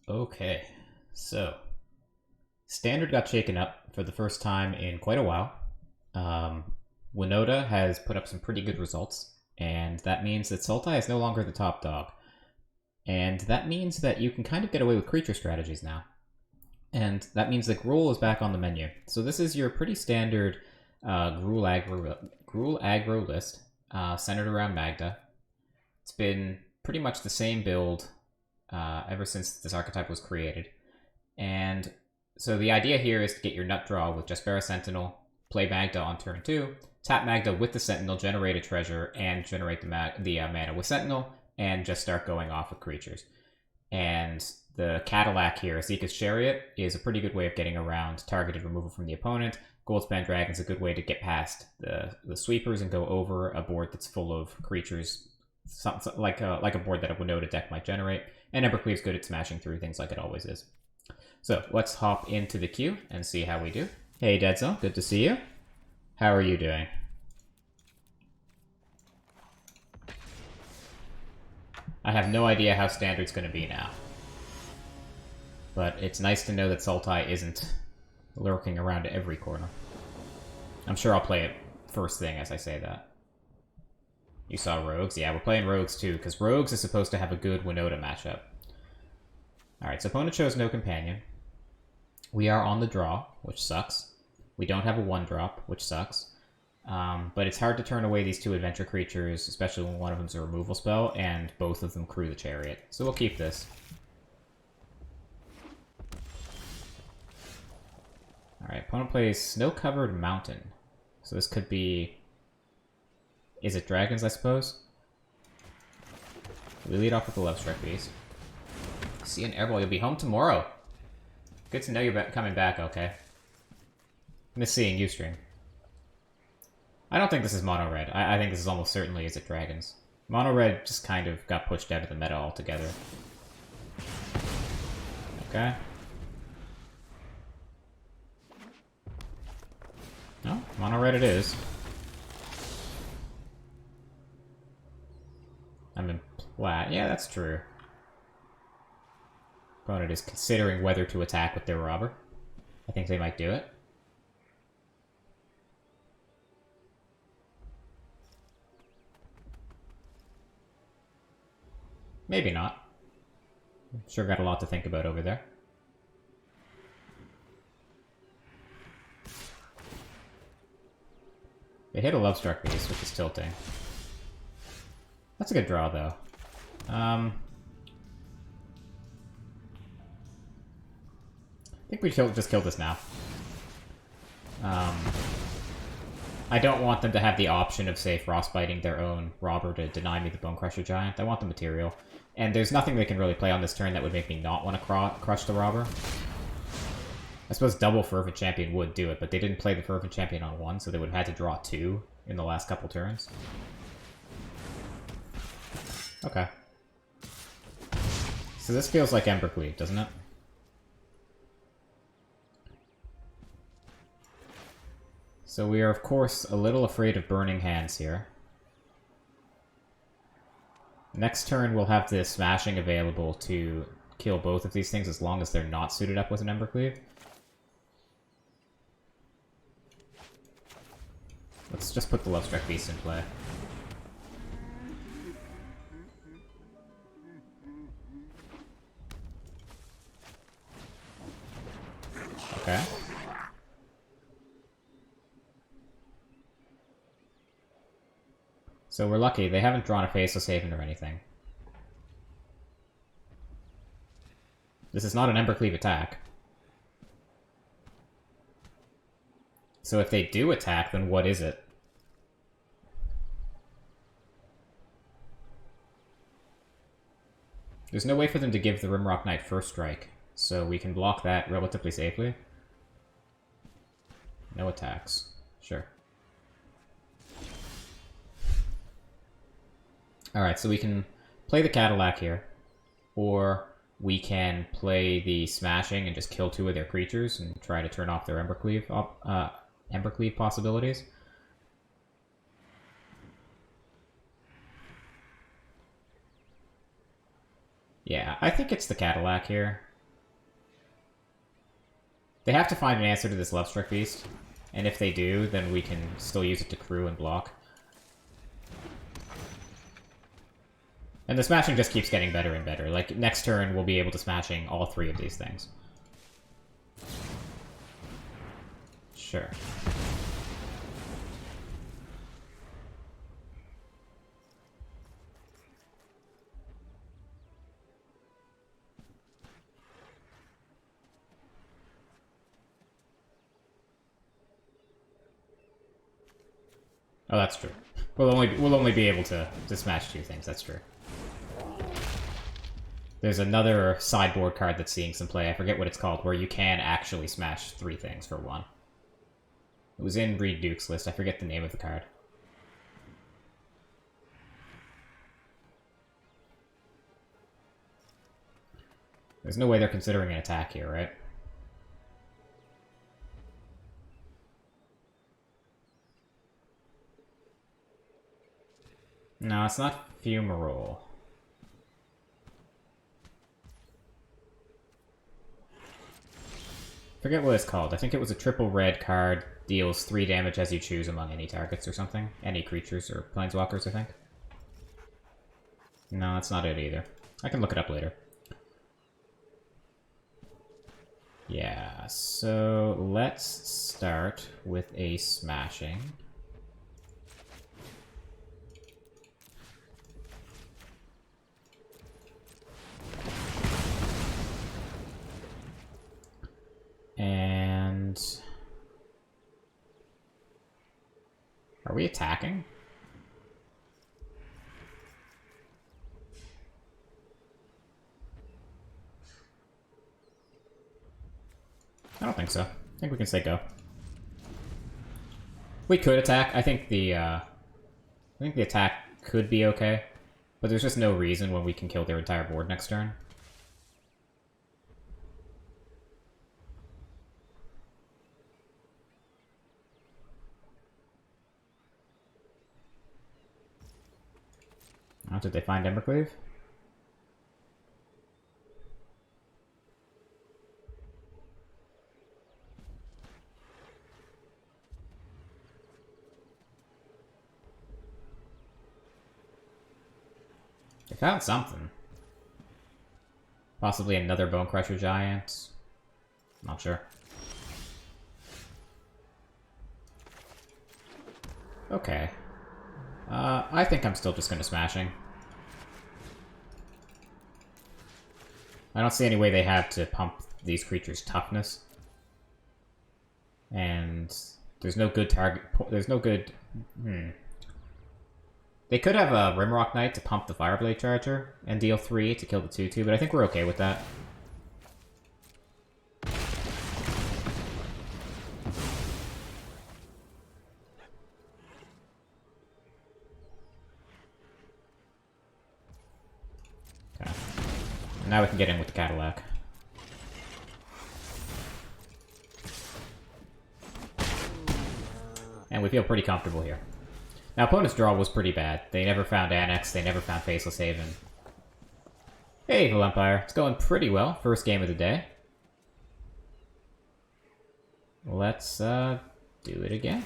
Okay, so Standard got shaken up for the first time in quite a while. Um, Winota has put up some pretty good results, and that means that Sultai is no longer the top dog. And that means that you can kind of get away with creature strategies now. And that means that Gruul is back on the menu. So this is your pretty standard Gruul aggro list, centered around Magda. It's been pretty much the same build ever since this archetype was created. And so the idea here is to get your nut draw with Jaspera Sentinel, play Magda on turn 2, tap Magda with the Sentinel, generate a treasure, and generate the mana with Sentinel, and just start going off with creatures. And the Cadillac here, Zika's Chariot, is a pretty good way of getting around targeted removal from the opponent. Goldspan Dragon is a good way to get past the sweepers and go over a board that's full of creatures, like a board that a Winota deck might generate. And Embercleave's good at smashing through things like it always is. So let's hop into the queue and see how we do. Hey Deadzone, good to see you. How are you doing? I have no idea how Standard's going to be now. But it's nice to know that Sultai isn't lurking around every corner. I'm sure I'll play it first thing as I say that. You saw Rogues? Yeah, we're playing Rogues too, because Rogues is supposed to have a good Winota matchup. Alright, so opponent chose no companion. We are on the draw, which sucks. We don't have a 1-drop, which sucks. But it's hard to turn away these two adventure creatures, especially when one of them's a removal spell, and both of them crew the Chariot. So we'll keep this. Alright, opponent plays Snow-Covered Mountain. So this could be... Is it dragons, I suppose? We lead off with the Love Strike Beast. See an airball, you'll be home tomorrow. Good to know you're coming back, okay. Miss seeing you stream. I don't think this is Mono Red. I think this is almost certainly Is It Dragons. Mono Red just kind of got pushed out of the meta altogether. Okay. No, Mono Red it is. I'm in plat. Yeah, that's true. Opponent is considering whether to attack with their robber. I think they might do it. Maybe not. Sure got a lot to think about over there. They hit a Lovestruck Beast, which is tilting. That's a good draw, though. I think we just killed this now. I don't want them to have the option of, say, frostbiting their own robber to deny me the Bonecrusher Giant. I want the material. And there's nothing they can really play on this turn that would make me not want to crush the robber. I suppose double Fervent Champion would do it, but they didn't play the Fervent Champion on 1, so they would have had to draw 2 in the last couple turns. Okay. So this feels like Embercleave, doesn't it? So we are, of course, a little afraid of burning hands here. Next turn, we'll have the Smashing available to kill both of these things as long as they're not suited up with an Embercleave. Let's just put the Lovestruck Beast in play. Okay. So we're lucky. They haven't drawn a Faceless Haven or anything. This is not an Embercleave attack. So if they do attack, then what is it? There's no way for them to give the Rimrock Knight first strike, so we can block that relatively safely. No attacks. Sure. Alright, so we can play the Cadillac here, or we can play the Smashing and just kill 2 of their creatures and try to turn off their Embercleave possibilities. Yeah, I think it's the Cadillac here. They have to find an answer to this Lovestruck Beast, and if they do, then we can still use it to crew and block. And the smashing just keeps getting better and better. Like, next turn, we'll be able to smashing all 3 of these things. Sure. Oh, that's true. We'll only be able to smash 2 things. That's true. There's another sideboard card that's seeing some play. I forget what it's called, where you can actually smash 3 things for 1. It was in Reed Duke's list. I forget the name of the card. There's no way they're considering an attack here, right? No, it's not Fumarole. Forget what it's called. I think it was a triple red card, deals 3 damage as you choose among any targets or something. Any creatures or planeswalkers, I think. No, that's not it either. I can look it up later. Yeah, so let's start with a smashing. And... are we attacking? I don't think so. I think we can say go. We could attack. I think the attack could be okay, but there's just no reason when we can kill their entire board next turn. Oh, did they find Embercleave? They found something. Possibly another Bone Crusher Giant. Not sure. Okay. I think I'm still just gonna smashing. I don't see any way they have to pump these creatures' toughness. And there's no good target. There's no good. They could have a Rimrock Knight to pump the Fireblade Charger and deal 3 to kill the 2/2, but I think we're okay with that. Okay. Now we can get in with the Cadillac. And we feel pretty comfortable here. Now, opponent's draw was pretty bad. They never found Annex, they never found Faceless Haven. Hey, Evil Empire. It's going pretty well. First game of the day. Let's, do it again.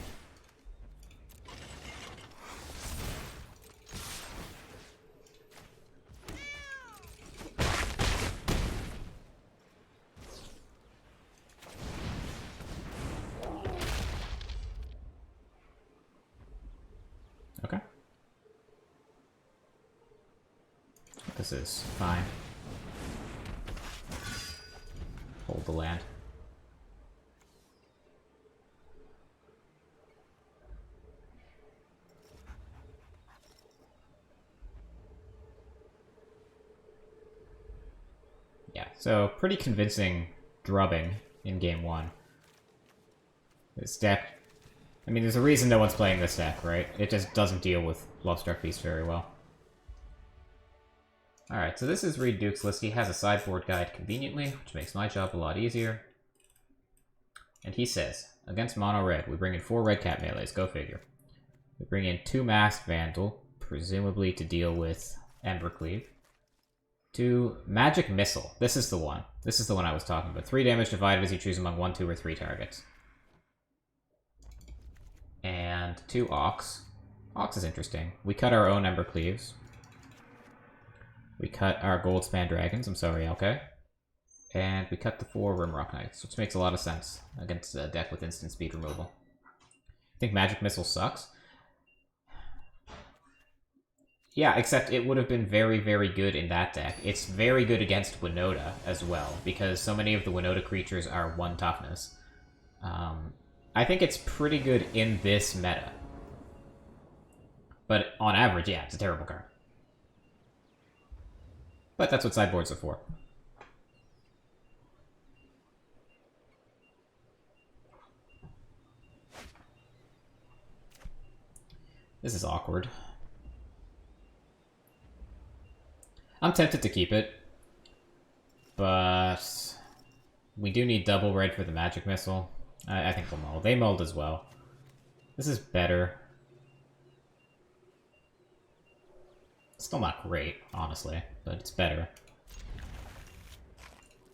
Okay. This is fine. Hold the land. Yeah, so pretty convincing drubbing in game 1. This deck... I mean, there's a reason no one's playing this deck, right? It just doesn't deal with Lovestruck Beast very well. Alright, so this is Reed Duke's list. He has a sideboard guide conveniently, which makes my job a lot easier. And he says, against mono red, we bring in 4 red cat melees, go figure. We bring in 2 Masked Vandal, presumably to deal with Embercleave. to Magic Missile. This is the one. This is the one I was talking about. 3 damage divided as you choose among 1, 2, or 3 targets. And 2 Ox. Ox is interesting. We cut our own Ember Cleaves. We cut our Goldspan Dragons. I'm sorry, okay. And we cut the 4 Rimrock Knights, which makes a lot of sense against a deck with instant speed removal. I think Magic Missile sucks. Yeah, except it would have been very, very good in that deck. It's very good against Winota as well, because so many of the Winota creatures are 1 toughness. I think it's pretty good in this meta. But on average, yeah, it's a terrible card. But that's what sideboards are for. This is awkward. I'm tempted to keep it, but we do need double red for the Magic Missile. I think we'll mull. They mulled as well. This is better. Still not great, honestly, but it's better.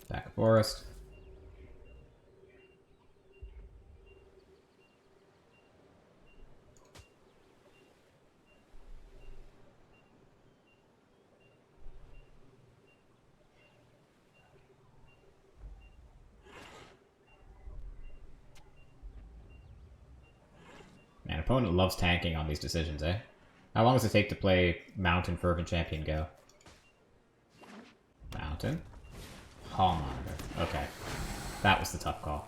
Back of Forest. Man, opponent loves tanking on these decisions, eh? How long does it take to play Mountain, Fervent Champion, Go? Mountain? Hall Monitor. Okay. That was the tough call.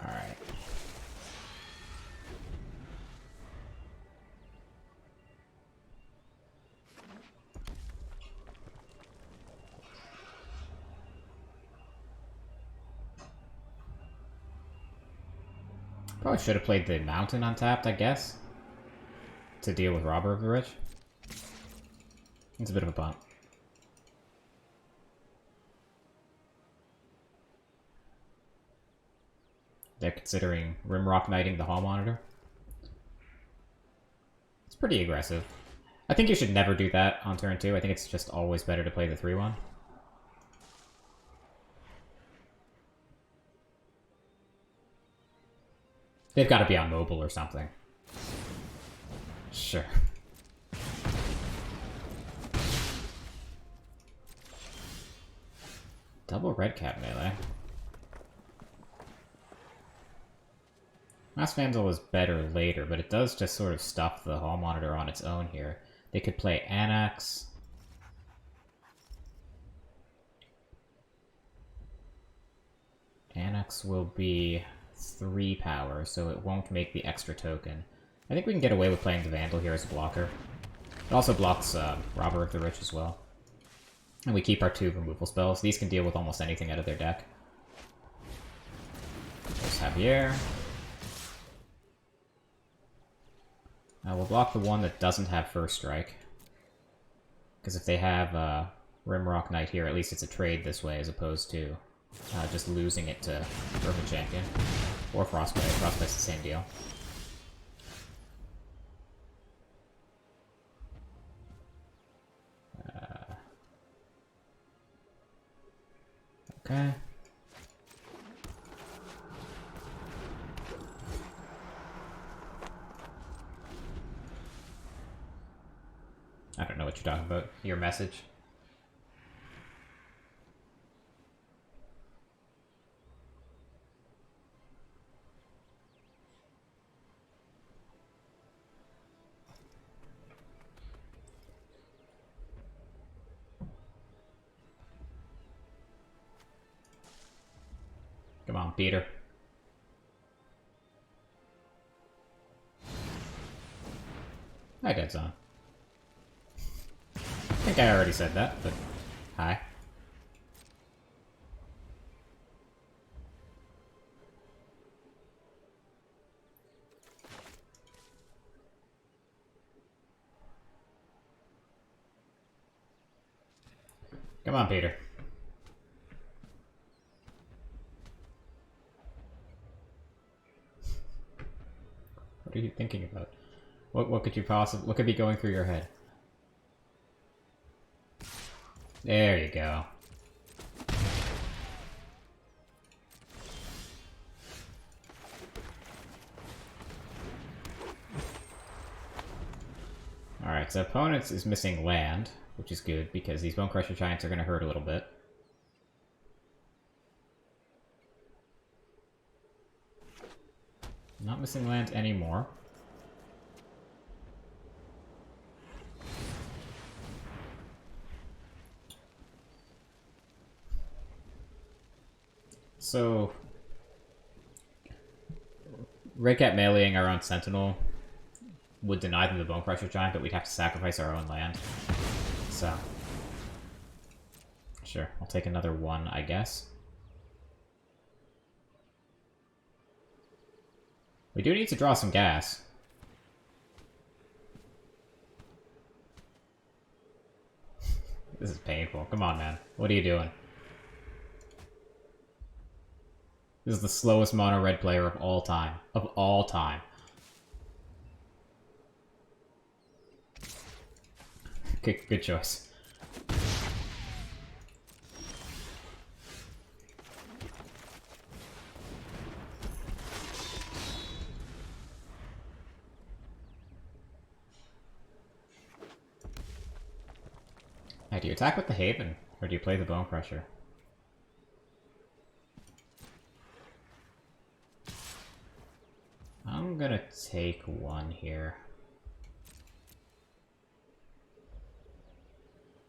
Alright. Probably should have played the Mountain untapped, I guess, to deal with Robber of the Rich. It's a bit of a bump. They're considering Rimrock Knighting the Hall Monitor. It's pretty aggressive. I think you should never do that on turn 2. I think it's just always better to play the 3-1. They've got to be on mobile or something. Sure. Double red cap melee. Mass Vandal is better later, but it does just sort of stuff the Hall Monitor on its own here. They could play Anax. Anax will be 3 power, so it won't make the extra token. I think we can get away with playing the Vandal here as a blocker. It also blocks Robber of the Rich as well. And we keep our 2 removal spells. These can deal with almost anything out of their deck. There's Javier. We'll block the one that doesn't have First Strike. Because if they have Rimrock Knight here, at least it's a trade this way as opposed to just losing it to Urban Champion. Or Frostbite. Frostbite's the same deal. Okay. I don't know what you're talking about. Your message? Come on, Peter. Hi, Dead Zone. I think I already said that, but hi. Come on, Peter. What are you thinking about? What could you possibly... What could be going through your head? There you go. Alright, so opponents is missing land, which is good, because these Bone Crusher Giants are going to hurt a little bit. Not missing land anymore. So... Red Cat meleeing our own Sentinel would deny them the Bone Crusher Giant, but we'd have to sacrifice our own land. So... Sure, I'll take another one, I guess. We do need to draw some gas. This is painful. Come on, man. What are you doing? This is the slowest mono red player of all time. Of all time. Good choice. Hey, do you attack with the Haven, or do you play the Bone Crusher? I'm gonna take one here.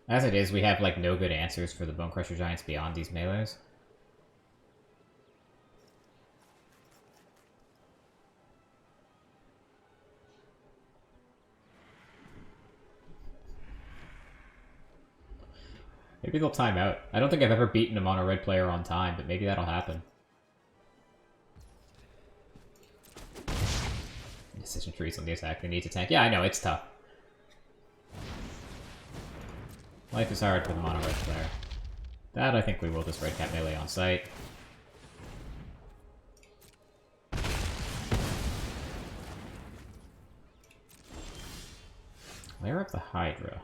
As it is, we have, like, no good answers for the Bone Crusher Giants beyond these melees. Maybe they'll time out. I don't think I've ever beaten a mono red player on time, but maybe that'll happen. Decision trees on the attack, they need to tank. Yeah, I know, it's tough. Life is hard for the mono red player. That I think we will just Red Cat melee on sight. Layer up the Hydra.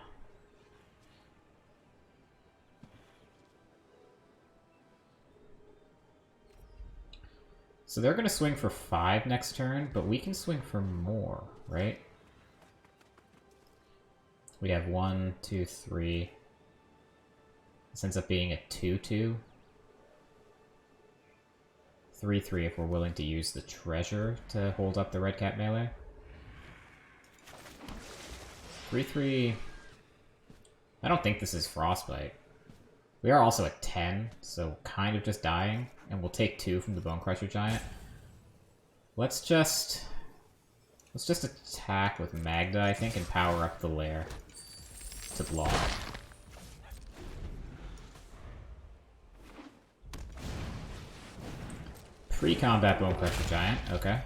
So they're going to swing for 5 next turn, but we can swing for more, right? We have 1, 2, 3. This ends up being a 2-2. 3-3 if we're willing to use the treasure to hold up the Red Cat melee. 3-3... I don't think this is Frostbite. We are also at 10, so kind of just dying, and we'll take 2 from the Bone Crusher Giant. Let's just attack with Magda, I think, and power up the lair to block. Pre-combat Bone Crusher Giant, okay.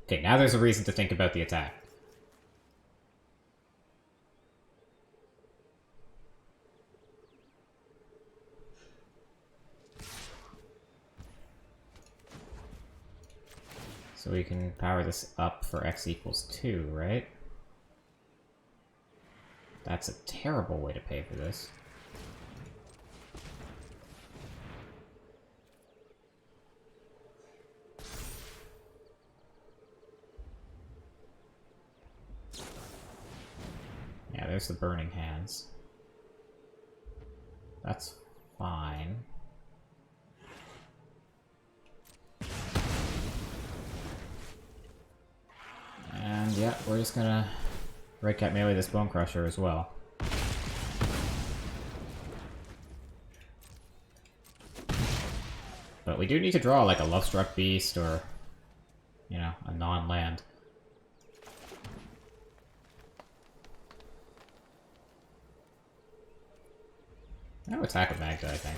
Okay, now there's a reason to think about the attack. So we can power this up for x equals 2, right? That's a terrible way to pay for this. Yeah, there's the Burning Hands. That's fine. And yeah, we're just gonna Red Cat melee this Bone Crusher as well. But we do need to draw like a Lovestruck Beast or, you know, a non-land. I'll attack with Magda, I think.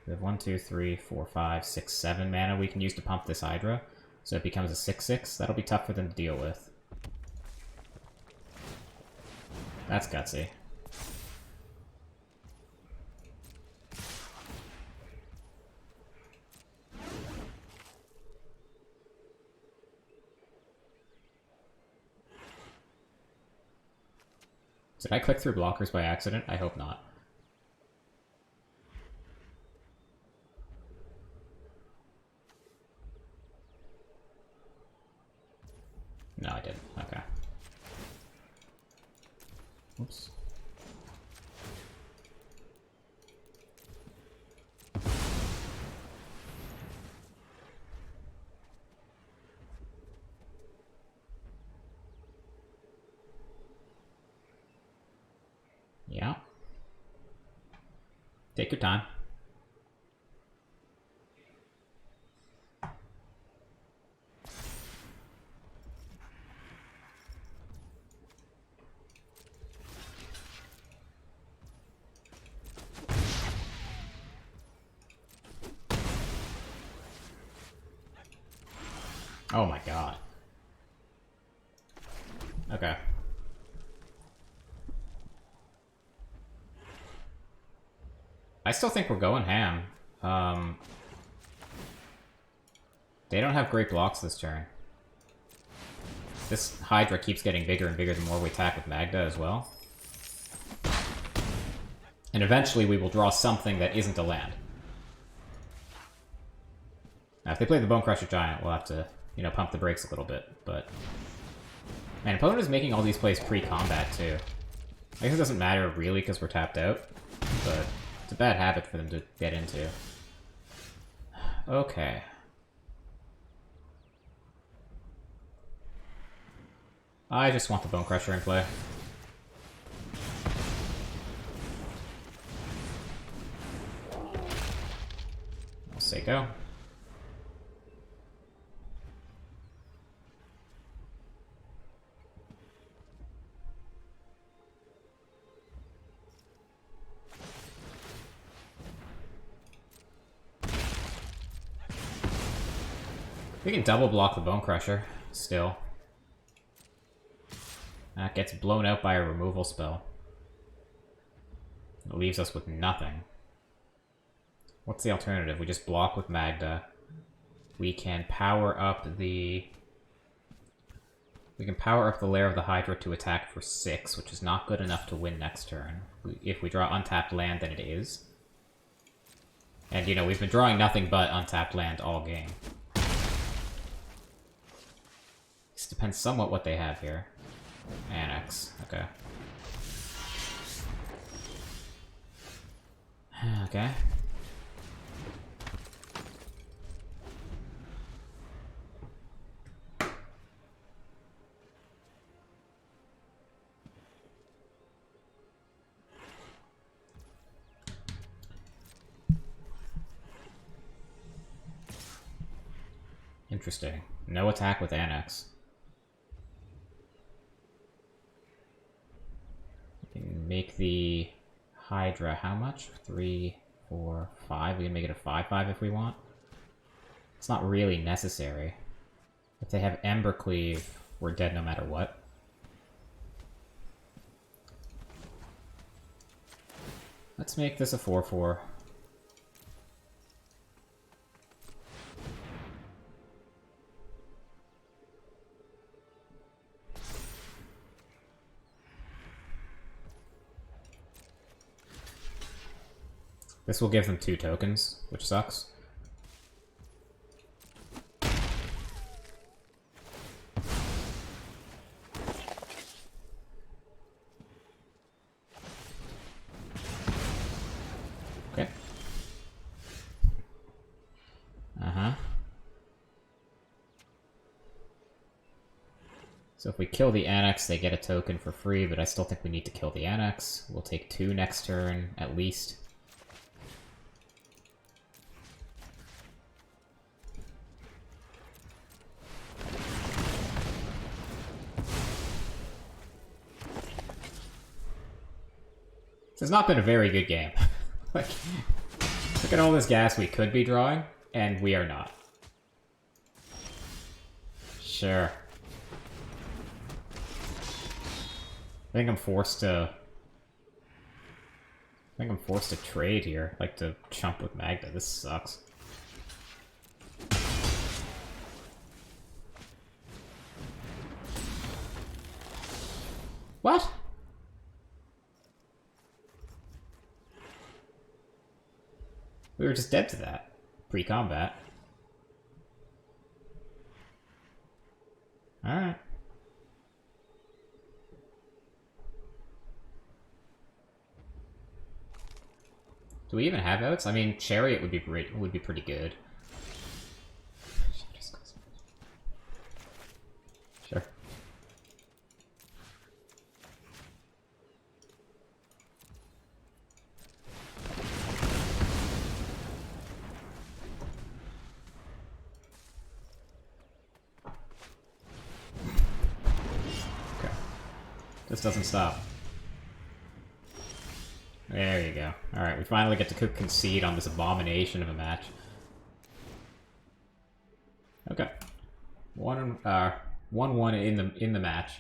We have 1, 2, 3, 4, 5, 6, 7 mana we can use to pump this Hydra. So it becomes a 6/6. That'll be tough for them to deal with. That's gutsy. Did I click through blockers by accident? I hope not. No, I didn't. Okay. Oops. Yeah. Take your time. Oh my god. Okay. I still think we're going ham. They don't have great blocks this turn. This Hydra keeps getting bigger and bigger the more we attack with Magda as well. And eventually we will draw something that isn't a land. Now if they play the Bone Crusher Giant, we'll have to, you know, pump the brakes a little bit, but... Man, opponent is making all these plays pre-combat too. I guess it doesn't matter really because we're tapped out, but it's a bad habit for them to get into. Okay. I just want the Bone Crusher in play. I'll say go. We can double block the Bone Crusher, still. That gets blown out by a removal spell. It leaves us with nothing. What's the alternative? We just block with Magda. We can power up the... We can power up the Lair of the Hydra to attack for 6, which is not good enough to win next turn. If we draw untapped land, then it is. And, you know, we've been drawing nothing but untapped land all game. This depends somewhat what they have here. Annex, okay. Okay. Interesting. No attack with Annex. We can make the Hydra how much? 3, 4, 5. We can make it a 5/5 if we want. It's not really necessary. If they have Embercleave, we're dead no matter what. Let's make this a 4/4. This will give them 2 tokens, which sucks. Okay. So if we kill the Annex, they get a token for free, but I still think we need to kill the Annex. We'll take 2 next turn, at least. This has not been a very good game. Like, look at all this gas we could be drawing, and we are not. Sure. I think I'm forced to trade here, like to chump with Magda. This sucks. What? We were just dead to that. Pre-combat. Alright. Do we even have outs? I mean, Chariot would be pretty good. Sure. Okay. This doesn't stop. There you go. Alright, we finally get to concede on this abomination of a match. Okay. 1-1 in the match.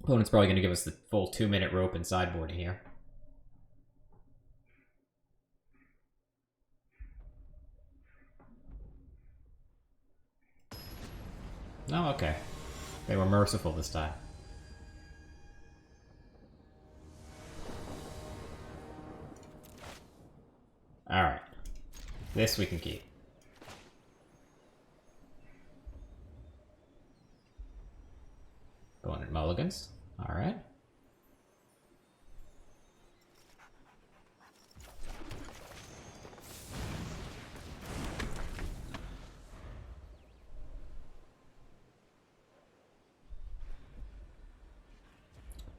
Opponent's probably going to give us the full 2-minute rope and sideboarding here. Oh, okay. They were merciful this time. Alright. This we can keep. Going at mulligans. Alright.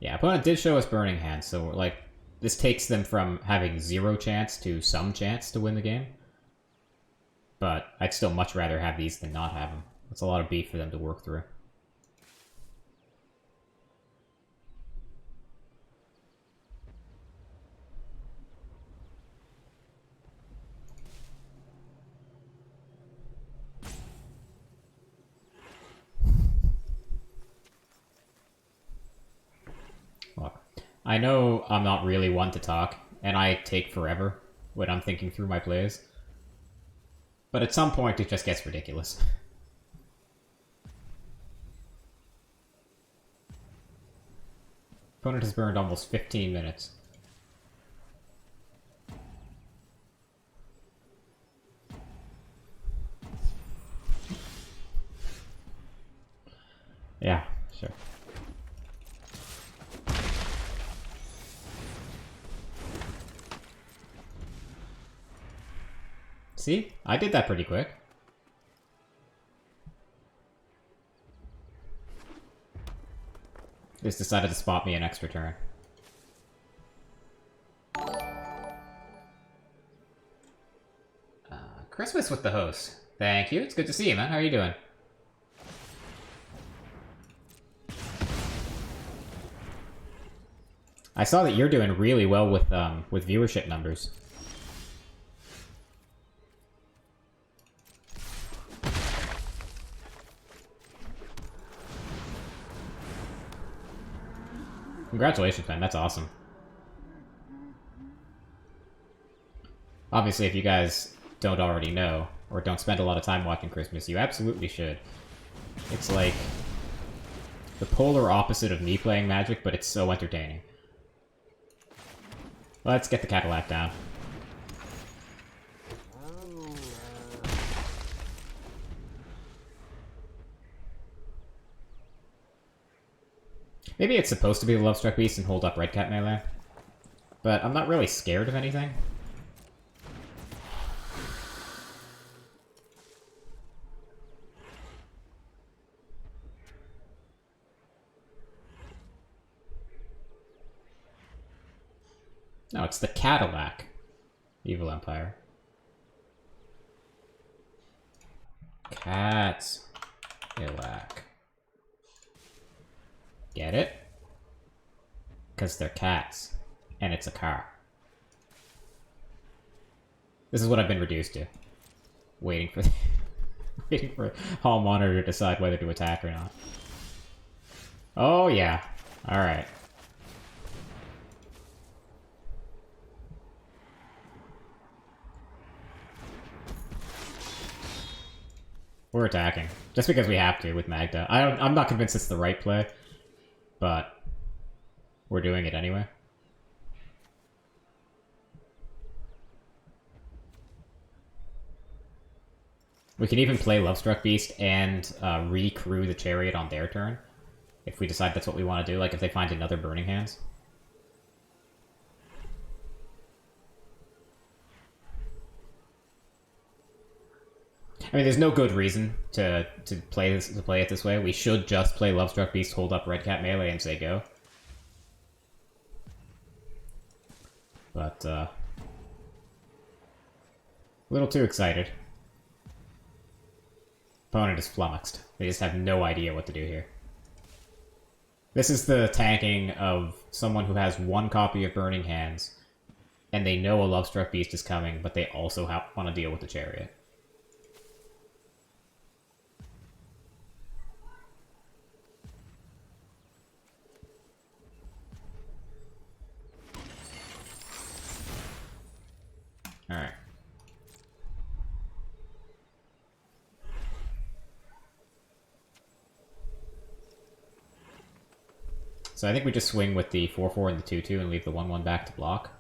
Yeah, opponent did show us Burning Hands, so like this takes them from having 0 chance to some chance to win the game. But I'd still much rather have these than not have them. That's a lot of beef for them to work through. Look, I know I'm not really one to talk, and I take forever when I'm thinking through my plays. But at some point, it just gets ridiculous. Opponent has burned almost 15 minutes. Yeah, sure. See? I did that pretty quick. Just decided to spot me an extra turn. Christmas with the host. Thank you. It's good to see you, man. How are you doing? I saw that you're doing really well with viewership numbers. Congratulations, man. That's awesome. Obviously, if you guys don't already know, or don't spend a lot of time watching Christmas, you absolutely should. It's like the polar opposite of me playing Magic, but it's so entertaining. Let's get the Cadillac down. Maybe it's supposed to be the Lovestruck Beast and hold up Red Cat melee. But I'm not really scared of anything. No, it's the Cadillac. Evil Empire. Cadillac. Get it? Because they're cats. And it's a car. This is what I've been reduced to. Waiting for waiting for Hall Monitor to decide whether to attack or not. Oh yeah. Alright. We're attacking. Just because we have to with Magda. I'm not convinced it's the right play, but we're doing it anyway. We can even play Lovestruck Beast and re-crew the Chariot on their turn, if we decide that's what we want to do, like if they find another Burning Hands. I mean, there's no good reason to play it this way. We should just play Lovestruck Beast, hold up Red Cat melee, and say go. But a little too excited. Opponent is flummoxed. They just have no idea what to do here. This is the tanking of someone who has one copy of Burning Hands, and they know a Lovestruck Beast is coming, but they also want to deal with the Chariot. Alright. So I think we just swing with the 4-4 and the 2-2 and leave the 1-1 back to block.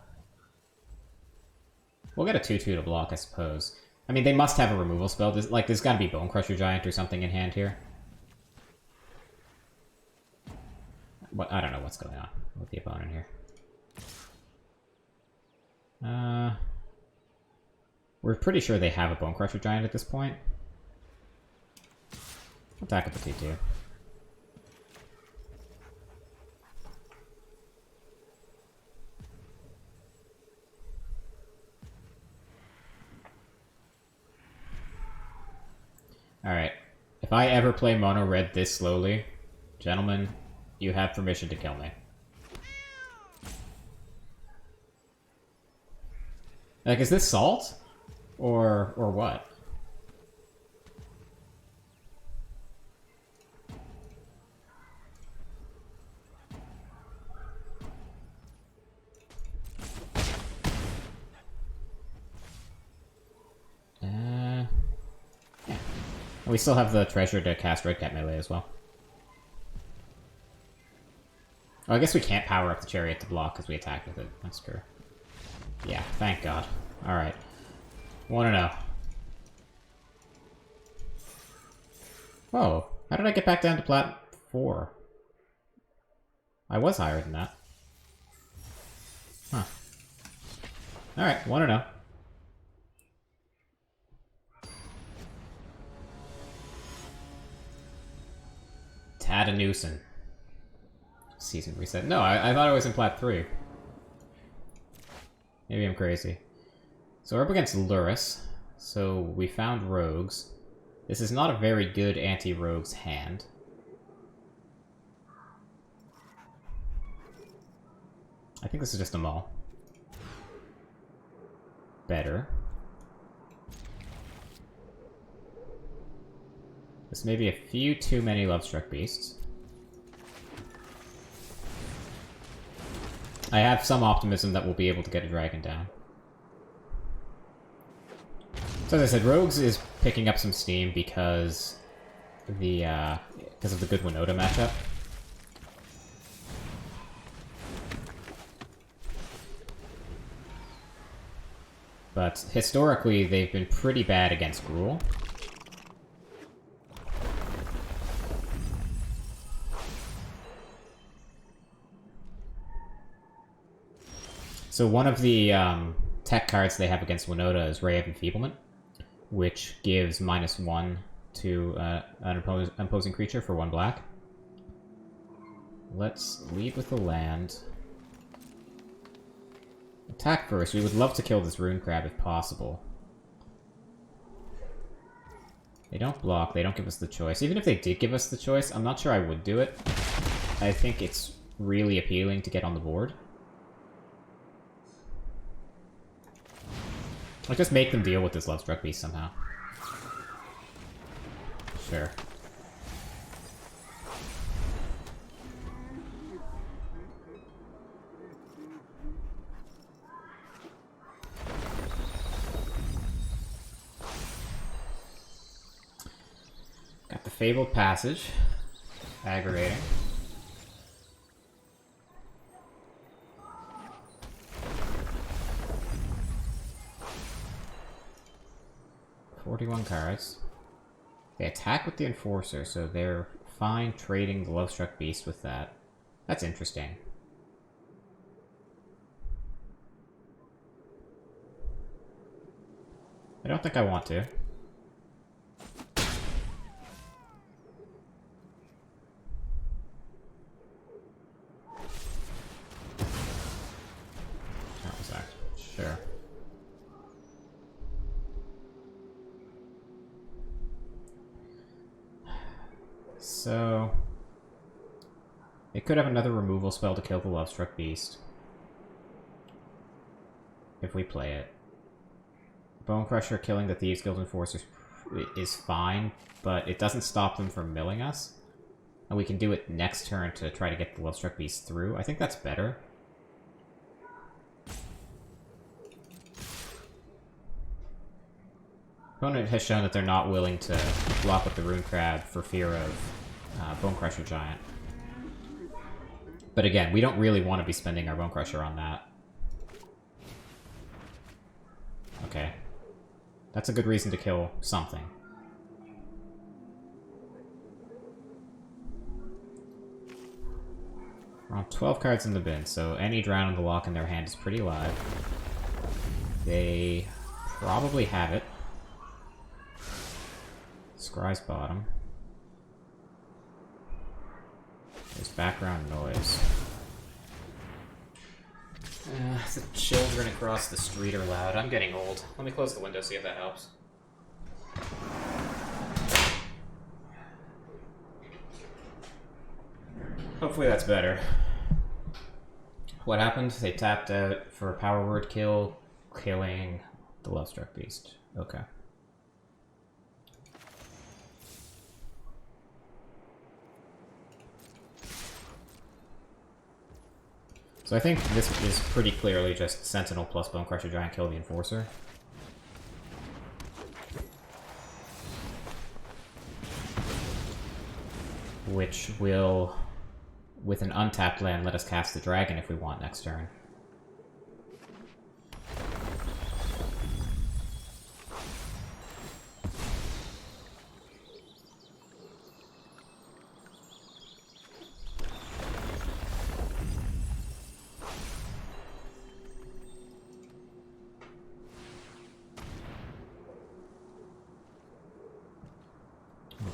We'll get a 2-2 to block, I suppose. I mean, they must have a removal spell. There's got to be Bone Crusher Giant or something in hand here. What? I don't know what's going on with the opponent here. We're pretty sure they have a Bone Crusher Giant at this point. Attack with the 2-2. Alright. If I ever play mono red this slowly, gentlemen, you have permission to kill me. Like, is this salt? Or what? Yeah. We still have the treasure to cast Red Cat melee as well. Oh, I guess we can't power up the Chariot to block because we attacked with it. That's true. Yeah, thank God. Alright. 1-0. Whoa, how did I get back down to plat 4? I was higher than that. Huh. Alright, 1-0. Tadanoosan. Season reset. No, I thought I was in plat 3. Maybe I'm crazy. So we're up against Lurrus. So we found rogues. This is not a very good anti-rogues hand. I think this is just a maul. Better. This may be a few too many Lovestruck Beasts. I have some optimism that we'll be able to get a dragon down. So as I said, Rogues is picking up some steam because of the good Winota matchup. But historically, they've been pretty bad against Gruul. So one of the tech cards they have against Winota is Ray of Enfeeblement, which gives -1 to an opposing creature for 1 black. Let's lead with the land. Attack first. We would love to kill this Rune Crab if possible. They don't block. They don't give us the choice. Even if they did give us the choice, I'm not sure I would do it. I think it's really appealing to get on the board. Like, just make them deal with this Lovestruck Beast somehow. Sure. Got the Fabled Passage. Aggravating. $41 cards. They attack with the Enforcer, so they're fine trading the Lovestruck Beast with that. That's interesting. I don't think I want to. That was that. Sure. So, it could have another removal spell to kill the Lovestruck Beast. If we play it. Bone Crusher killing the Thieves Guild Enforcers is fine, but it doesn't stop them from milling us. And we can do it next turn to try to get the Lovestruck Beast through. I think that's better. Opponent has shown that they're not willing to block with the Rune Crab for fear of Bone Crusher Giant. But again, we don't really want to be spending our Bone Crusher on that. Okay. That's a good reason to kill something. We're on 12 cards in the bin, so any Drown on the Lock in their hand is pretty live. They probably have it. Scry's bottom. There's background noise. The children across the street are loud. I'm getting old. Let me close the window, see if that helps. Hopefully that's better. What happened? They tapped out for a power word kill, killing the Lovestruck Beast. Okay. So I think this is pretty clearly just Sentinel plus Bone Crusher Giant kill the Enforcer. Which will, with an untapped land, let us cast the Dragon if we want next turn.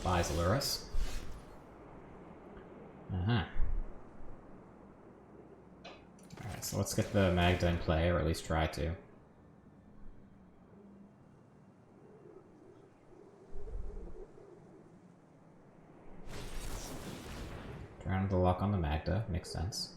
Buys Lurus. Alright, so let's get the Magda in play, or at least try to. Drown the Lock on the Magda, makes sense.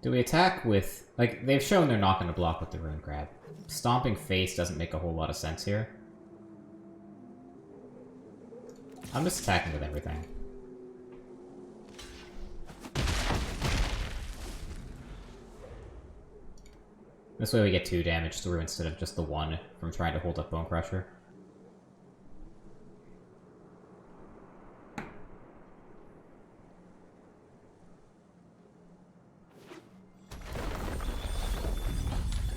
Do we attack with... Like, they've shown they're not going to block with the Rune Crab. Stomping Face doesn't make a whole lot of sense here. I'm just attacking with everything. This way we get 2 damage through instead of just the 1 from trying to hold up Bone Crusher.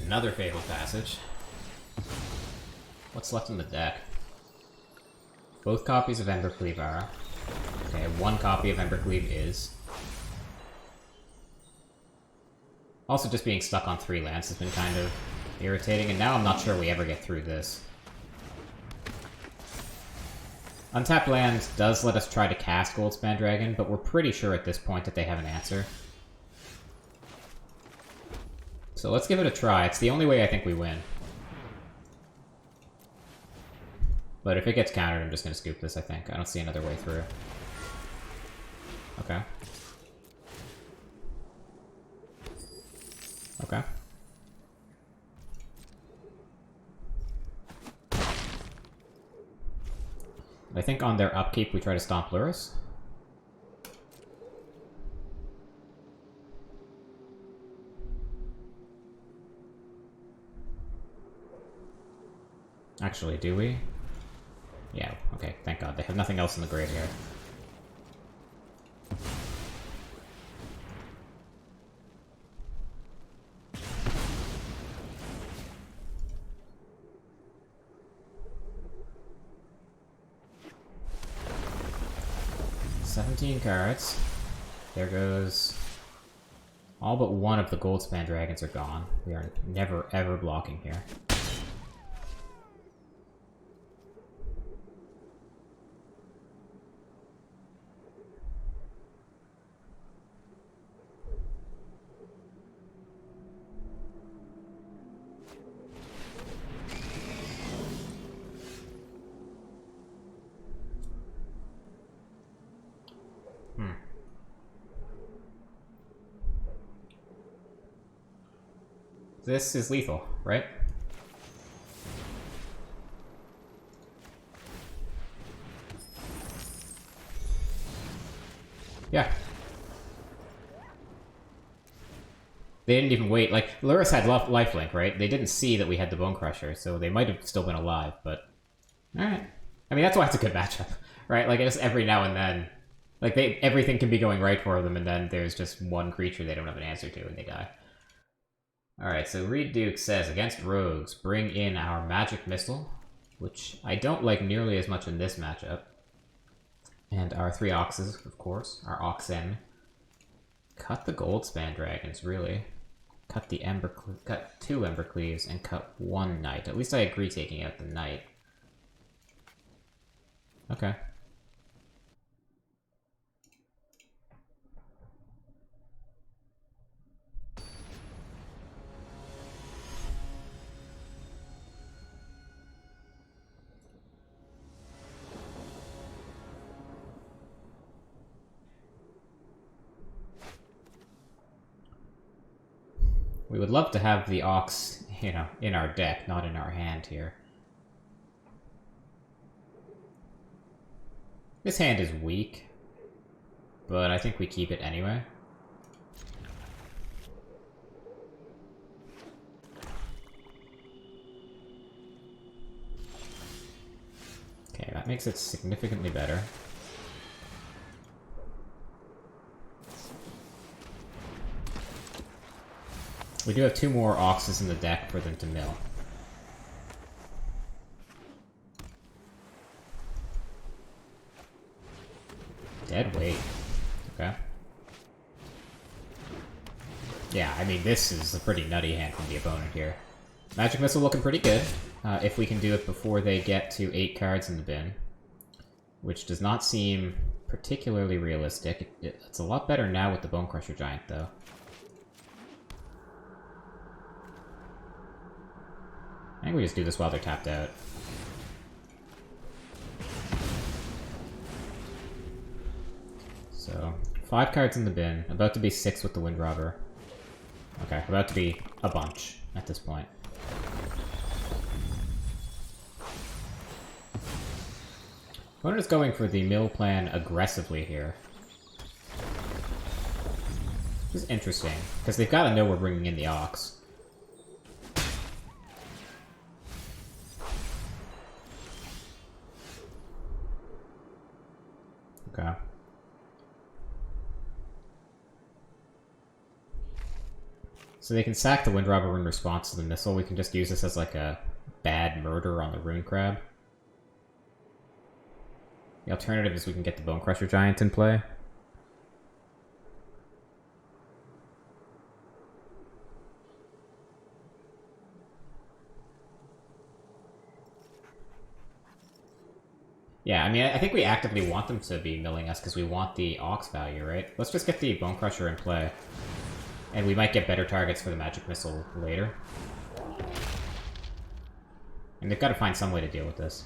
Another Fabled Passage. What's left in the deck? Both copies of Embercleave are. Okay, 1 copy of Embercleave is. Also, just being stuck on 3 lands has been kind of irritating, and now I'm not sure we ever get through this. Untapped land does let us try to cast Goldspan Dragon, but we're pretty sure at this point that they have an answer. So let's give it a try. It's the only way I think we win. But if it gets countered, I'm just gonna scoop this, I think. I don't see another way through. Okay. Okay. I think on their upkeep we try to stomp Lurrus. Actually, do we? Yeah, okay, thank god. They have nothing else in the graveyard. Cards. There goes... All but one of the Goldspan Dragons are gone. We are never ever blocking here. This is lethal, right? Yeah. They didn't even wait. Like, Lurrus had lifelink, right? They didn't see that we had the Bone Crusher, so they might have still been alive, but... Alright. I mean, that's why it's a good matchup, right? Like, just every now and then... Like, everything can be going right for them, and then there's just one creature they don't have an answer to, and they die. Alright, so Reed Duke says, against rogues, bring in our Magic Missile, which I don't like nearly as much in this matchup. And our 3 Oxes, of course, our Oxen. Cut the Goldspan Dragons, really. Cut the cut 2 Embercleaves and cut 1 Knight. At least I agree taking out the Knight. Okay. We would love to have the Ox, you know, in our deck, not in our hand here. This hand is weak, but I think we keep it anyway. Okay, that makes it significantly better. We do have 2 more Oxes in the deck for them to mill. Dead weight. Okay. Yeah, I mean, this is a pretty nutty hand from the opponent here. Magic Missile looking pretty good, if we can do it before they get to 8 cards in the bin. Which does not seem particularly realistic. It's a lot better now with the Bone Crusher Giant, though. I think we just do this while they're tapped out. So, 5 cards in the bin. About to be 6 with the Wind Robber. Okay, about to be a bunch at this point. Opponent is going for the mill plan aggressively here. This is interesting, because they've got to know we're bringing in the Ox. Okay. So they can sack the Wind Robber in response to the missile. We can just use this as like a bad murder on the Rune Crab. The alternative is we can get the Bone Crusher Giant in play. Yeah, I mean, I think we actively want them to be milling us because we want the Ox value, right? Let's just get the Bone Crusher in play. And we might get better targets for the Magic Missile later. And they've got to find some way to deal with this.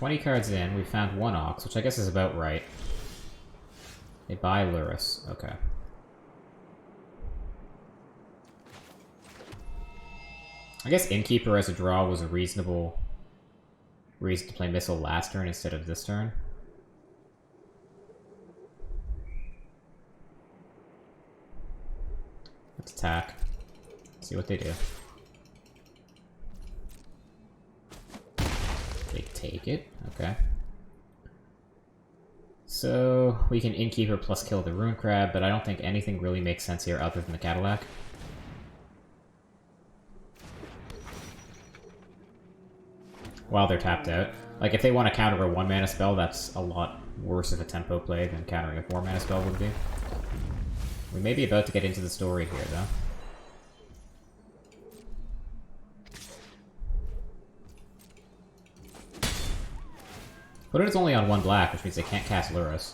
20 cards in, we found 1 Ox, which I guess is about right. They buy Lurrus. Okay. I guess Innkeeper as a draw was a reasonable reason to play Missile last turn instead of this turn. Let's attack. See what they do. They take it. Okay. So we can Innkeeper plus kill the Rune Crab, but I don't think anything really makes sense here other than the Cadillac. While they're tapped out. Like, if they want to counter a 1-mana spell, that's a lot worse of a tempo play than countering a 4-mana spell would be. We may be about to get into the story here, though. But it is only on 1 black, which means they can't cast Lurrus.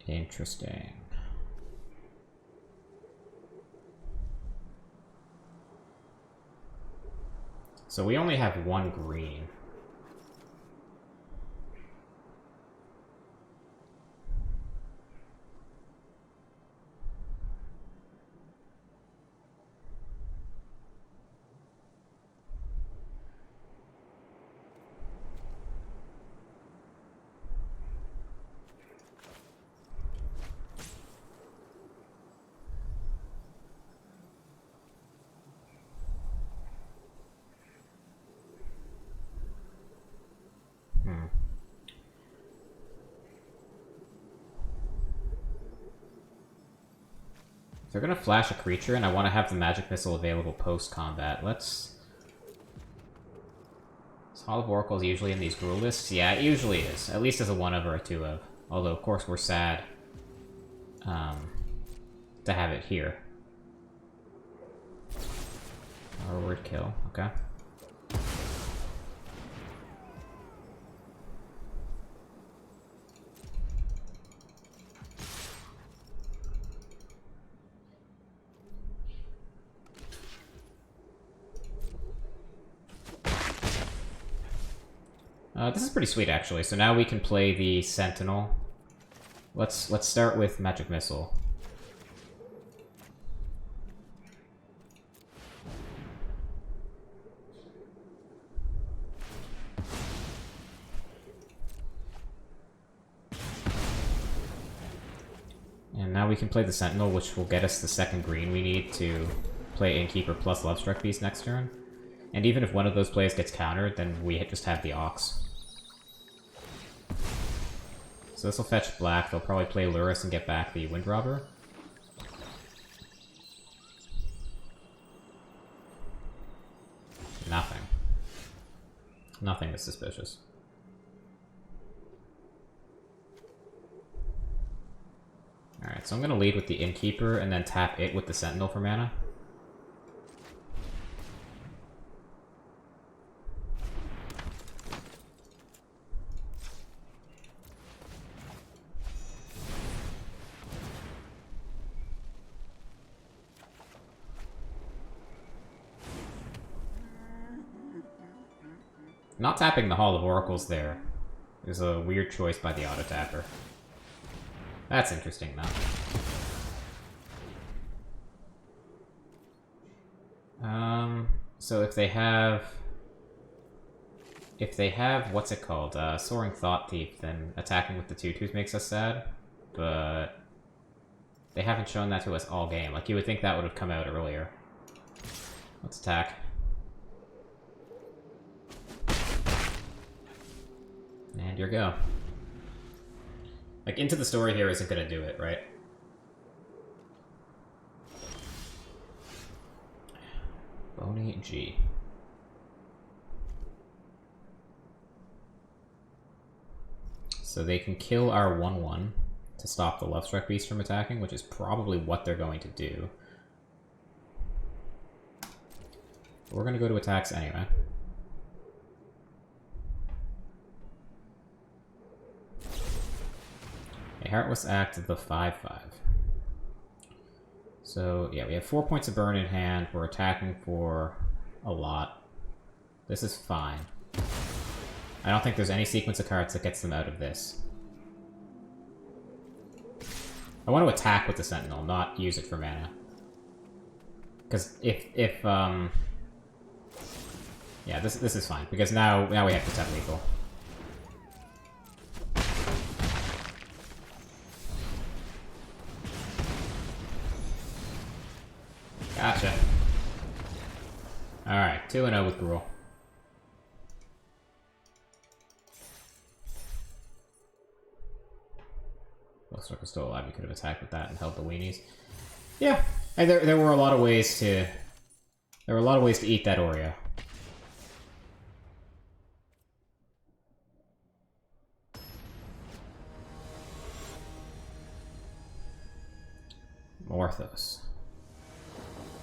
Interesting. So we only have 1 green. If they're gonna flash a creature, and I want to have the magic missile available post-combat, let's... Is Hall of Oracles usually in these Gruul lists? Yeah, it usually is. At least as a 1-of or a 2-of. Although, of course, we're sad to have it here. Forward kill, okay. This is pretty sweet, actually. So now we can play the Sentinel. Let's start with Magic Missile. And now we can play the Sentinel, which will get us the 2nd green we need to play Innkeeper plus Lovestruck Beast next turn. And even if one of those plays gets countered, then we just have the Ox. So this will fetch black. They'll probably play Lurrus and get back the Windrobber. Nothing. Nothing is suspicious. Alright, so I'm going to lead with the Innkeeper and then tap it with the Sentinel for mana. Not tapping the Hall of Oracles there is a weird choice by the auto-tapper. That's interesting, though. So if they have... what's it called? Soaring Thought Thief, then attacking with the 2/2s makes us sad. But they haven't shown that to us all game. Like, you would think that would have come out earlier. Let's attack. And your go. Like, Into the Story here isn't gonna do it, right? Bony G. So they can kill our 1/1 to stop the Lovestruck Beast from attacking, which is probably what they're going to do. But we're gonna go to attacks anyway. A Heartless Act, the 5/5. So, yeah, we have 4 points of burn in hand. We're attacking for a lot. This is fine. I don't think there's any sequence of cards that gets them out of this. I want to attack with the Sentinel, not use it for mana. Because yeah, this is fine, because now we have Protect Lethal. Gotcha. Alright, 2-0 with Gruul. Looks like we're still alive. We could have attacked with that and held the weenies. Yeah, and there were a lot of ways to... There were a lot of ways to eat that Oreo. Morthos.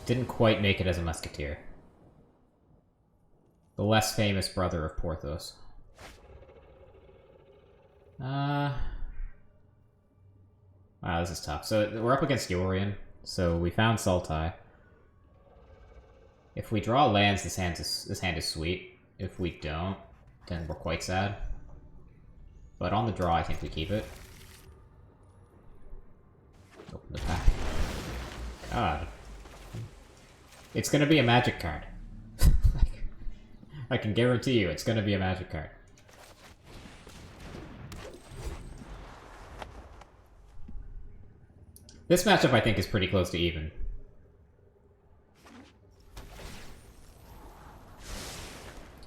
Didn't quite make it as a musketeer. The less famous brother of Porthos. Wow, this is tough. So we're up against Yorion. So we found Sultai. If we draw lands, this hand is sweet. If we don't, then we're quite sad. But on the draw, I think we keep it. Open the pack. God. It's gonna be a magic card. I can guarantee you it's gonna be a magic card. This matchup, I think, is pretty close to even.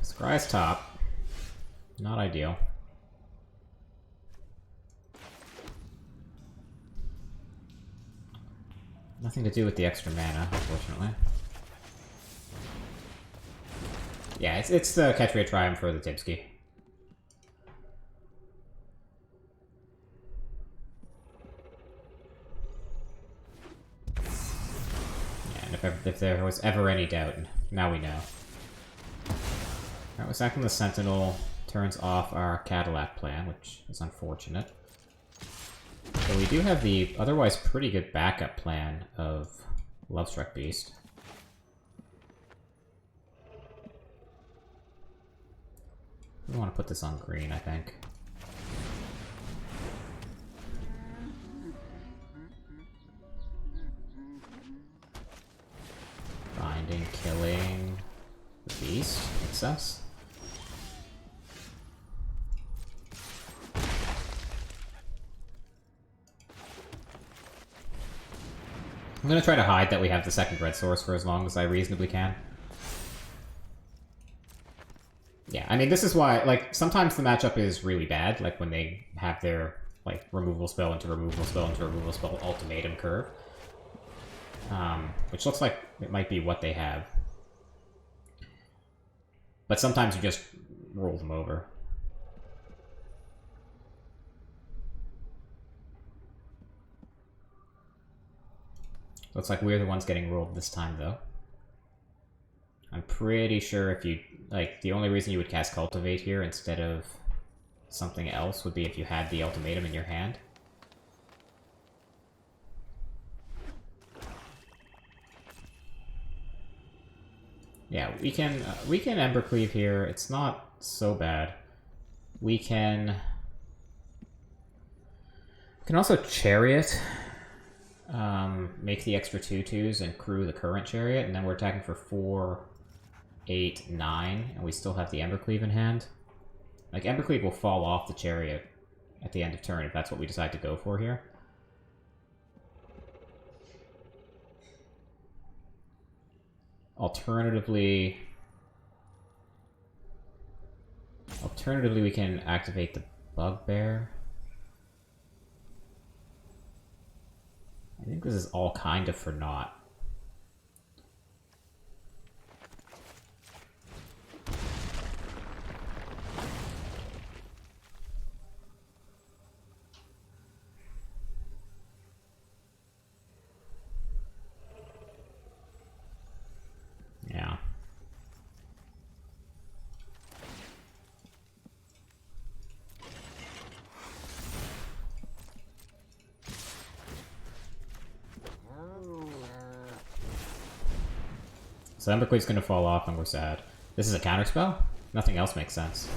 Scry's top. Not ideal. Nothing to do with the extra mana, unfortunately. Yeah, it's the Ketria Triumph for the Tibsky. Yeah, and if there was ever any doubt, now we know. Alright, we're sacking the Sentinel, turns off our Cadillac plan, which is unfortunate. So we do have the otherwise pretty good backup plan of Lovestruck Beast. We want to put this on green, I think. Binding, killing the beast. Makes sense. I'm gonna try to hide that we have the second red source for as long as I reasonably can. Yeah, I mean, this is why, like, sometimes the matchup is really bad, like when they have their, like, removal spell into removal spell into removal spell ultimatum curve. Which looks like it might be what they have. But sometimes you just roll them over. Looks like we're the ones getting rolled this time, though. I'm pretty sure if you... Like, the only reason you would cast Cultivate here instead of something else would be if you had the ultimatum in your hand. Yeah, we can Embercleave here. It's not so bad. We can also Chariot. Make the extra 2/2s and crew the current Chariot, and then we're attacking for 4, 8, 9, and we still have the Embercleave in hand. Like, Embercleave will fall off the Chariot at the end of turn if that's what we decide to go for here. Alternatively, we can activate the Bugbear. I think this is all kind of for naught. Yeah. So Embercleave's gonna fall off and we're sad. This is a counterspell? Nothing else makes sense.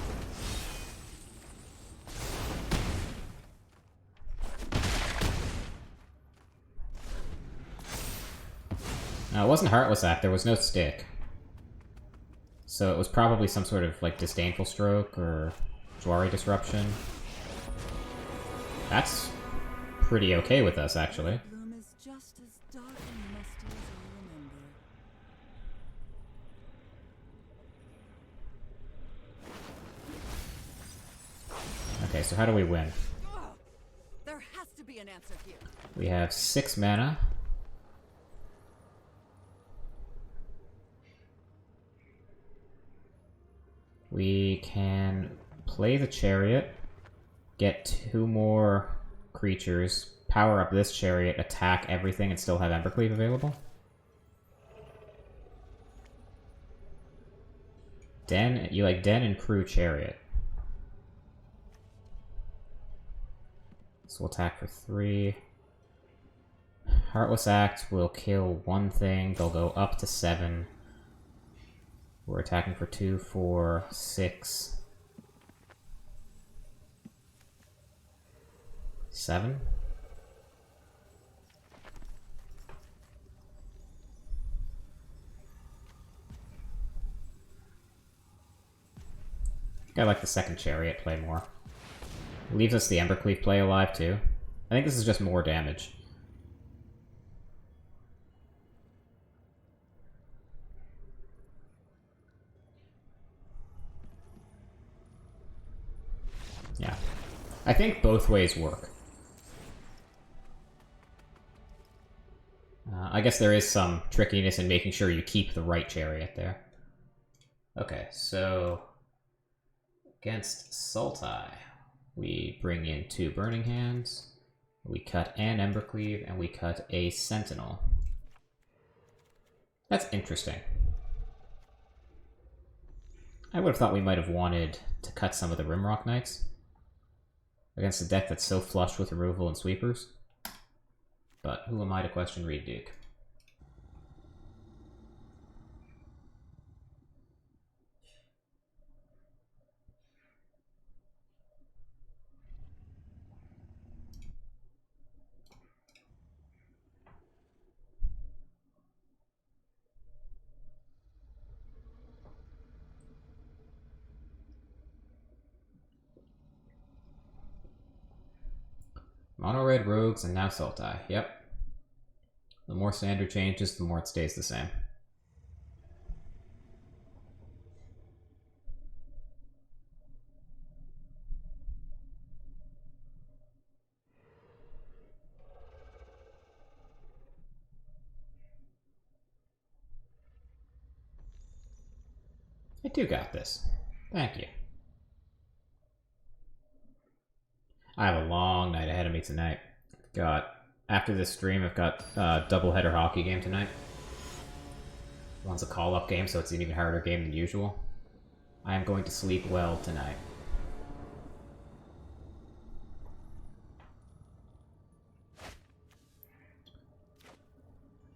No, it wasn't Heartless Act, there was no stick. So it was probably some sort of, like, Disdainful Stroke or Jwari Disruption. That's pretty okay with us, actually. Okay, so how do we win? There has to be an answer here. We have 6 mana. We can play the Chariot, get 2 more creatures, power up this Chariot, attack everything, and still have Embercleave available. Den, you like Den and Crew Chariot. So we'll attack for 3. Heartless Act will kill 1 thing, they'll go up to 7. We're attacking for 2, 4, 6, 7. I think I like the second Chariot play more. Leaves us the Embercleave play alive too. I think this is just more damage. Yeah. I think both ways work. I guess there is some trickiness in making sure you keep the right Chariot there. Okay, so against Sultai, we bring in 2 Burning Hands, we cut an Embercleave, and we cut a Sentinel. That's interesting. I would have thought we might have wanted to cut some of the Rimrock Knights against a deck that's so flush with removal and sweepers. But who am I to question Reed Duke? Mono-red rogues and now Sultai. Yep. The more standard changes, the more it stays the same. I do got this. Thank you. I have a long night ahead of me tonight. After this stream, I've got a doubleheader hockey game tonight. One's a call-up game, so it's an even harder game than usual. I am going to sleep well tonight.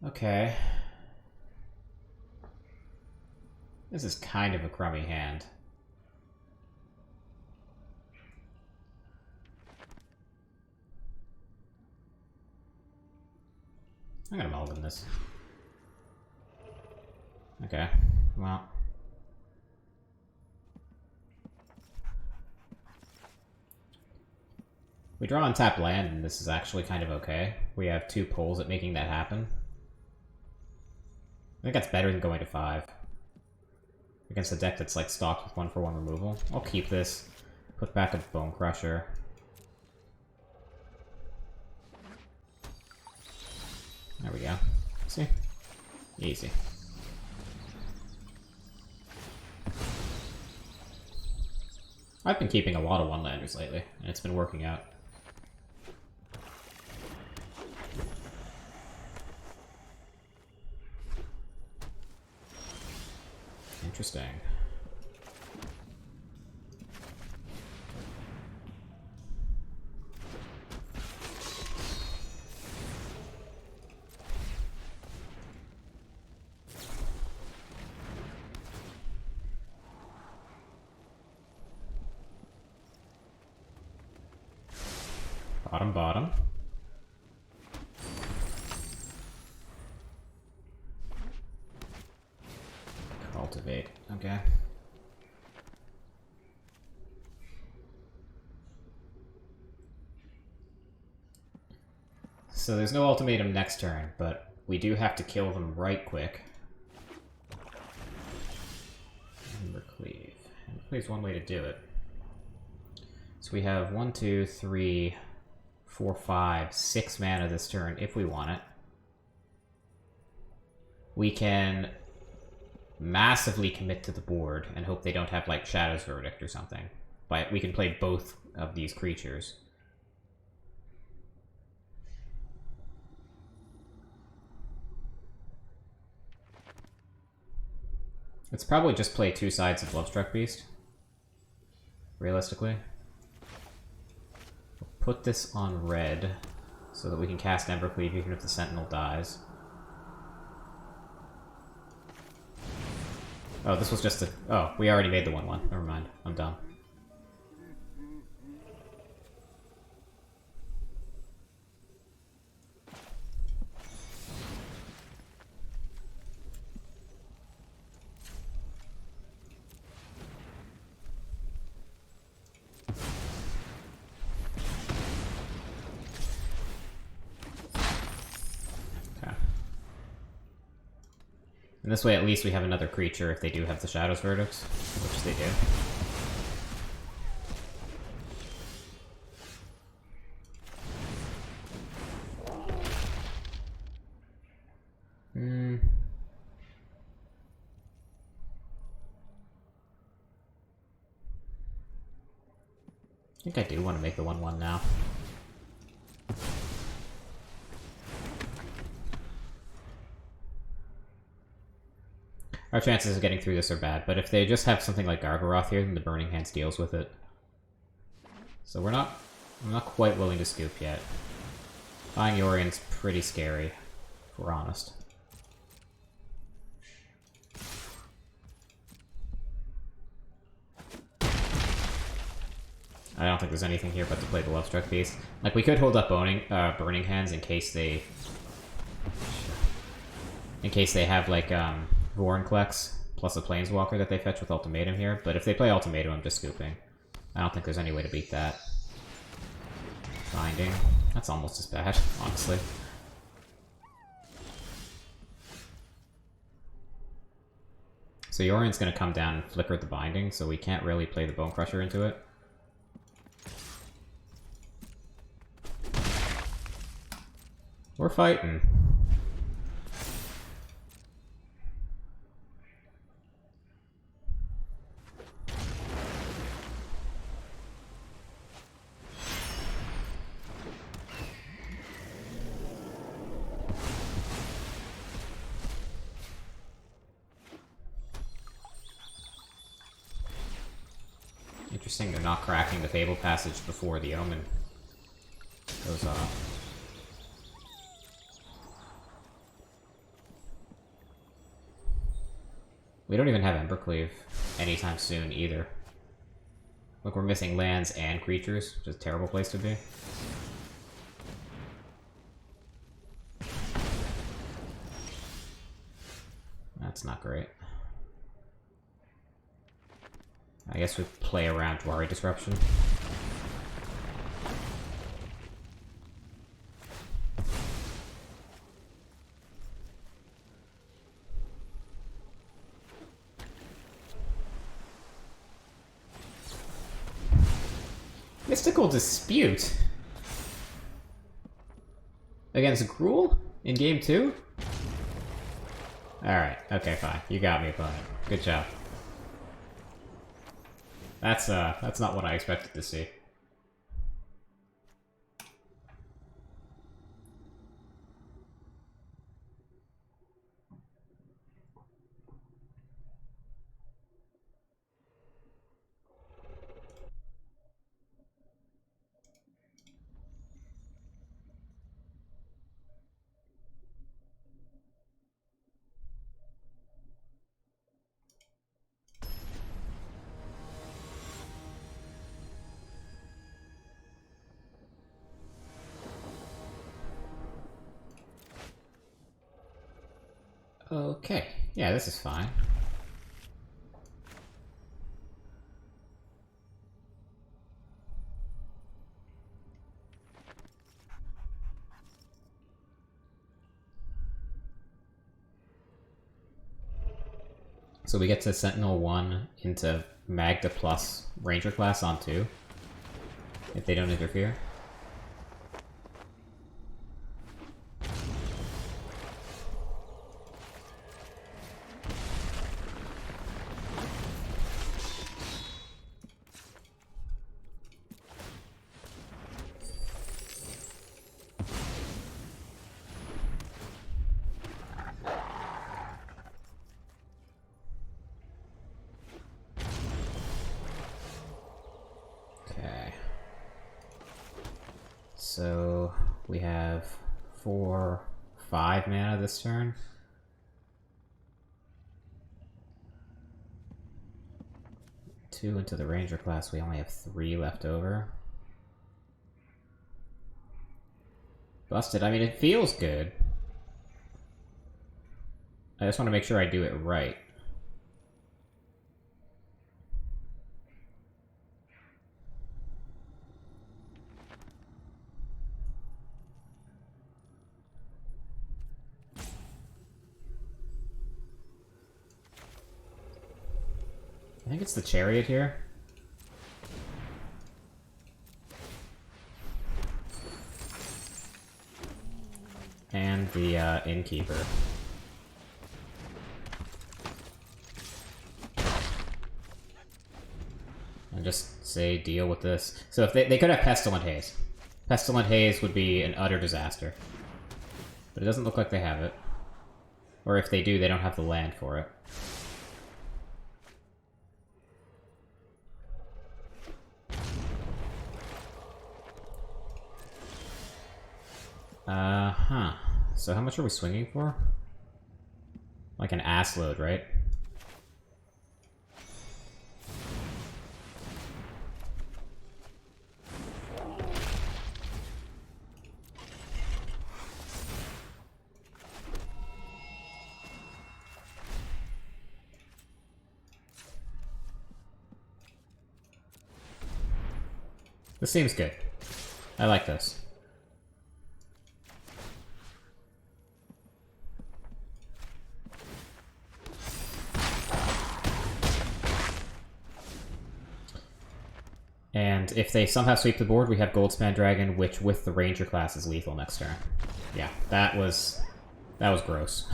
Okay. This is kind of a crummy hand. I'm gonna mulligan this. Okay, well. We draw on tap land, and this is actually kind of okay. We have 2 pulls at making that happen. I think that's better than going to 5. Against a deck that's like stocked with 1-for-1 removal. I'll keep this. Put back a Bone Crusher. There we go. See? Easy. I've been keeping a lot of one-landers lately, and it's been working out. Interesting. Bottom, bottom. Cultivate. Okay. So there's no ultimatum next turn, but we do have to kill them right quick. Embercleave. Embercleave's one way to do it. So we have 1, 2, 3, 4, 5, 6 mana this turn if we want it. We can massively commit to the board and hope they don't have like Shadow's Verdict or something. But we can play both of these creatures. Let's probably just play 2 sides of Lovestruck Beast. Realistically. We'll put this on red so that we can cast Embercleave even if the Sentinel dies. Oh, this was just a... Oh, we already made the 1/1. Never mind. I'm done. And this way, at least we have another creature if they do have the Shadow's Verdicts, which they do. I think I do want to make the 1/1 now. Our chances of getting through this are bad, but if they just have something like Gargaroth here, then the Burning Hands deals with it. So I'm not quite willing to scoop yet. Buying Yorion's pretty scary, if we're honest. I don't think there's anything here but to play the Lovestruck Beast. Like, we could hold up Burning Hands in case they... In case they have, like, Vorinclex plus a Planeswalker that they fetch with Ultimatum here, but if they play Ultimatum, I'm just scooping. I don't think there's any way to beat that. Binding. That's almost as bad, honestly. So Yorion's gonna come down and flicker the Binding, so we can't really play the Bone Crusher into it. We're fighting. Interesting they're not cracking the Fable Passage before the Omen goes off. We don't even have Embercleave anytime soon either. Look, we're missing lands and creatures, which is a terrible place to be. That's not great. I guess we play around Dwari Disruption. Mystical Dispute? Against Gruul? In game 2? Alright, okay, fine. You got me, opponent. Good job. That's not what I expected to see. Okay, yeah, this is fine. So we get to Sentinel 1 into Magda plus Ranger class on 2, if they don't interfere. So we have 4, 5 mana this turn. Two into the Ranger class, we only have 3 left over. Busted. I mean, it feels good. I just want to make sure I do it right. I think it's the Chariot here. And the Innkeeper. And just say deal with this. So if they could have Pestilent Haze. Pestilent Haze would be an utter disaster. But it doesn't look like they have it. Or if they do, they don't have the land for it. So how much are we swinging for? Like an ass load, right? This seems good. I like this. And if they somehow sweep the board, we have Goldspan Dragon, which with the Ranger class is lethal next turn. Yeah, that was gross.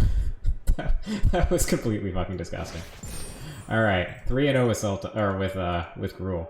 that was completely fucking disgusting. All right, 3-0 with with Gruul.